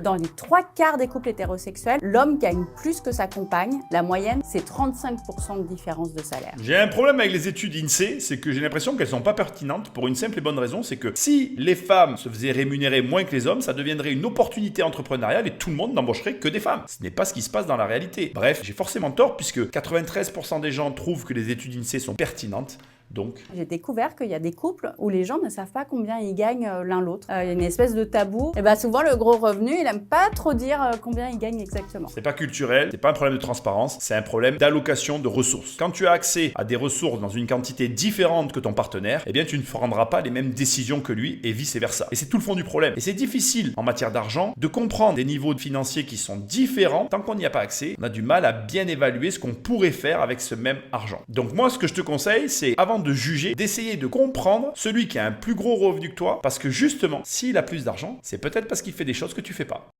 Dans les 3/4 des couples hétérosexuels, l'homme gagne plus que sa compagne. La moyenne, c'est 35% de différence de salaire. J'ai un problème avec les études INSEE, c'est que j'ai l'impression qu'elles sont pas pertinentes pour une simple et bonne raison, c'est que si les femmes se faisaient rémunérer moins que les hommes, ça deviendrait une opportunité entrepreneuriale et tout le monde n'embaucherait que des femmes. Ce n'est pas ce qui se passe dans la réalité. Bref, j'ai forcément tort puisque 93% des gens trouvent que les études INSEE sont pertinentes. Donc, j'ai découvert qu'il y a des couples où les gens ne savent pas combien ils gagnent l'un l'autre. Il y a une espèce de tabou. Et souvent, le gros revenu, il aime pas trop dire combien il gagne exactement. c'est pas culturel, c'est pas un problème de transparence, c'est un problème d'allocation de ressources. Quand tu as accès à des ressources dans une quantité différente que ton partenaire, eh bien tu ne prendras pas les mêmes décisions que lui et vice versa. Et c'est tout le fond du problème. Et c'est difficile en matière d'argent de comprendre des niveaux financiers qui sont différents. Tant qu'on n'y a pas accès, on a du mal à bien évaluer ce qu'on pourrait faire avec ce même argent. Donc moi, ce que je te conseille, c'est avant de juger, d'essayer de comprendre celui qui a un plus gros revenu que toi, parce que justement, s'il a plus d'argent, c'est peut-être parce qu'il fait des choses que tu fais pas.